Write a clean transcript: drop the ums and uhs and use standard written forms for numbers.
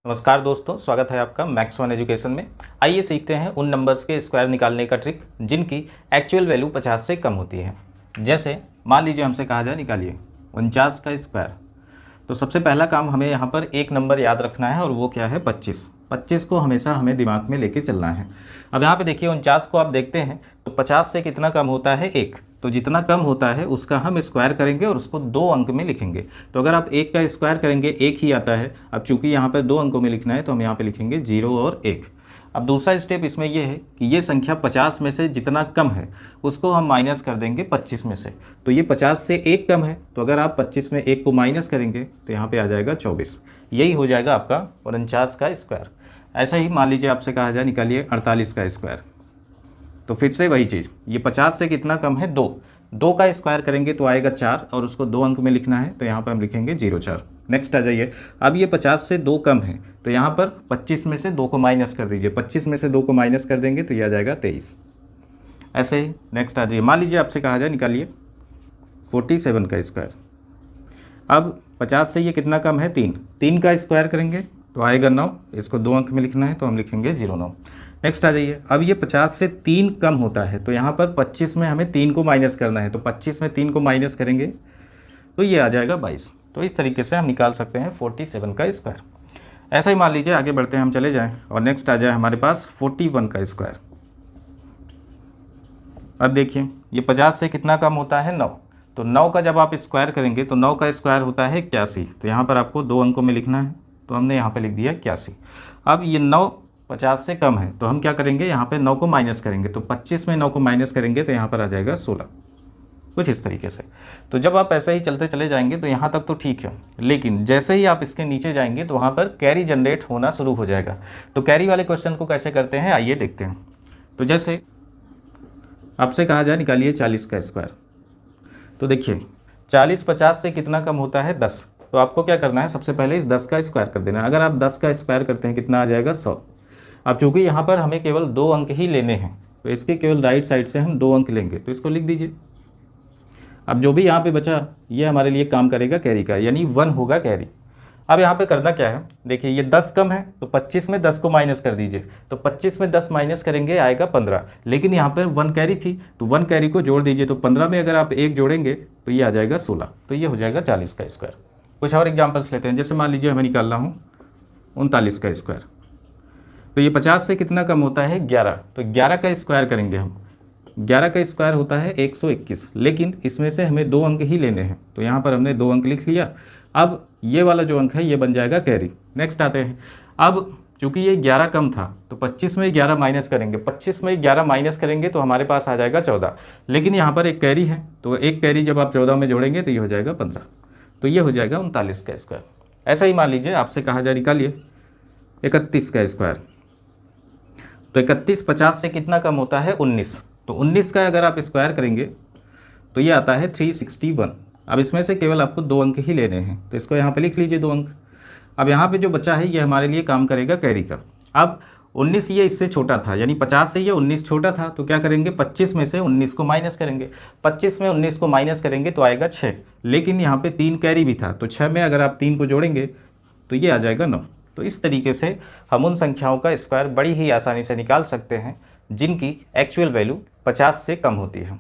नमस्कार दोस्तों, स्वागत है आपका मैथ्स वन एजुकेशन में। आइए सीखते हैं उन नंबर्स के स्क्वायर निकालने का ट्रिक जिनकी एक्चुअल वैल्यू 50 से कम होती है। जैसे मान लीजिए हमसे कहा जाए निकालिए 49 का स्क्वायर। तो सबसे पहला काम हमें यहाँ पर एक नंबर याद रखना है और वो क्या है 25। 25 को हमेशा हमें दिमाग में लेके चलना है। अब यहाँ पे देखिए 49 को आप देखते हैं तो 50 से कितना कम होता है 1। तो जितना कम होता है उसका हम स्क्वायर करेंगे और उसको 2 अंक में लिखेंगे। तो अगर आप 1 का स्क्वायर करेंगे 1 ही आता है। अब चूंकि यहाँ पर 2 अंकों में लिखना है तो हम यहाँ पे लिखेंगे 0 और 1। अब दूसरा स्टेप इसमें यह है कि ये संख्या 50 में से जितना कम है उसको हम माइनस कर देंगे 25 में से। तो ये 50 से 1 कम है, तो अगर आप 25 में 1 को माइनस करेंगे तो यहाँ पे आ जाएगा 24। यही हो जाएगा आपका 49 का स्क्वायर। ऐसा ही मान लीजिए आपसे कहा जाए निकालिए 48 का स्क्वायर। तो फिर से वही चीज़, ये 50 से कितना कम है 2 का स्क्वायर करेंगे तो आएगा 4 और उसको 2 अंक में लिखना है तो यहाँ पर हम लिखेंगे 04। नेक्स्ट आ जाइए, अब ये 50 से 2 कम है तो यहाँ पर 25 में से 2 को माइनस कर दीजिए। 25 में से 2 को माइनस कर देंगे तो ये आ जाएगा 23। ऐसे ही नेक्स्ट आ जाइए, मान लीजिए आपसे कहा जाए निकालिए 47 का स्क्वायर। अब 50 से ये कितना कम है 3 का स्क्वायर करेंगे तो आएगा 9। इसको 2 अंक में लिखना है तो हम लिखेंगे 09। नेक्स्ट आ जाइए, अब ये 50 से 3 कम होता है तो यहाँ पर 25 में हमें 3 को माइनस करना है। तो 25 में 3 को माइनस करेंगे तो ये आ जाएगा 22। तो इस तरीके से हम निकाल सकते हैं 47 का स्क्वायर। ऐसा ही मान लीजिए आगे बढ़ते हैं हम चले जाएं और नेक्स्ट आ जाए हमारे पास 41 का स्क्वायर। अब देखिए ये 50 से कितना कम होता है 9। तो 9 का जब आप स्क्वायर करेंगे तो 9 का स्क्वायर होता है 81। तो यहाँ पर आपको 2 अंकों में लिखना है तो हमने यहाँ पर लिख दिया 81। अब ये 9 50 से कम है तो हम क्या करेंगे, यहाँ पे 9 को माइनस करेंगे। तो 25 में 9 को माइनस करेंगे तो यहाँ पर आ जाएगा 16। कुछ इस तरीके से। तो जब आप ऐसे ही चलते चले जाएंगे तो यहाँ तक तो ठीक है, लेकिन जैसे ही आप इसके नीचे जाएंगे तो वहाँ पर कैरी जनरेट होना शुरू हो जाएगा। तो कैरी वाले क्वेश्चन को कैसे करते हैं आइए देखते हैं। तो जैसे आपसे कहा जाए निकालिए 40 का स्क्वायर। तो देखिए 40 50 से कितना कम होता है 10। तो आपको क्या करना है, सबसे पहले इस 10 का स्क्वायर कर देना है। अगर आप 10 का स्क्वायर करते हैं कितना आ जाएगा 100। अब चूंकि यहाँ पर हमें केवल 2 अंक ही लेने हैं तो इसके केवल राइट साइड से हम 2 अंक लेंगे तो इसको लिख दीजिए। अब जो भी यहाँ पे बचा ये हमारे लिए काम करेगा कैरी का, यानी 1 होगा कैरी। अब यहाँ पे करना क्या है, देखिए ये 10 कम है तो 25 में 10 को माइनस कर दीजिए। तो 25 में 10 माइनस करेंगे आएगा 15, लेकिन यहाँ पर 1 कैरी थी तो 1 कैरी को जोड़ दीजिए। तो 15 में अगर आप 1 जोड़ेंगे तो ये आ जाएगा 16। तो ये हो जाएगा 40 का स्क्वायर। कुछ और एग्जाम्पल्स लेते हैं। जैसे मान लीजिए हमें निकालना हो 39 का स्क्वायर। तो ये 50 से कितना कम होता है 11। तो 11 का स्क्वायर करेंगे हम। 11 का स्क्वायर होता है 121, लेकिन इसमें से हमें 2 अंक ही लेने हैं तो यहाँ पर हमने 2 अंक लिख लिया। अब ये वाला जो अंक है ये बन जाएगा कैरी। नेक्स्ट आते हैं, अब चूंकि ये 11 कम था तो 25 में 11 माइनस करेंगे। 25 में 11 माइनस करेंगे तो हमारे पास आ जाएगा 14, लेकिन यहाँ पर एक कैरी है तो एक कैरी जब आप 14 में जोड़ेंगे तो ये हो जाएगा 15। तो ये हो जाएगा 39 का स्क्वायर। ऐसा ही मान लीजिए आपसे कहा जाए निकालिए 31 का स्क्वायर। तो 31 50 से कितना कम होता है 19। तो 19 का अगर आप स्क्वायर करेंगे तो ये आता है 361। अब इसमें से केवल आपको 2 अंक ही लेने हैं तो इसको यहाँ पे लिख लीजिए 2 अंक। अब यहाँ पे जो बचा है ये हमारे लिए काम करेगा कैरी का। अब 19 ये इससे छोटा था, यानी 50 से ये 19 छोटा था तो क्या करेंगे 25 में से 19 को माइनस करेंगे। 25 में 19 को माइनस करेंगे तो आएगा 6, लेकिन यहाँ पे 3 कैरी भी था तो 6 में अगर आप 3 को जोड़ेंगे तो ये आ जाएगा 9। तो इस तरीके से हम उन संख्याओं का स्क्वायर बड़ी ही आसानी से निकाल सकते हैं जिनकी एक्चुअल वैल्यू 50 से कम होती है।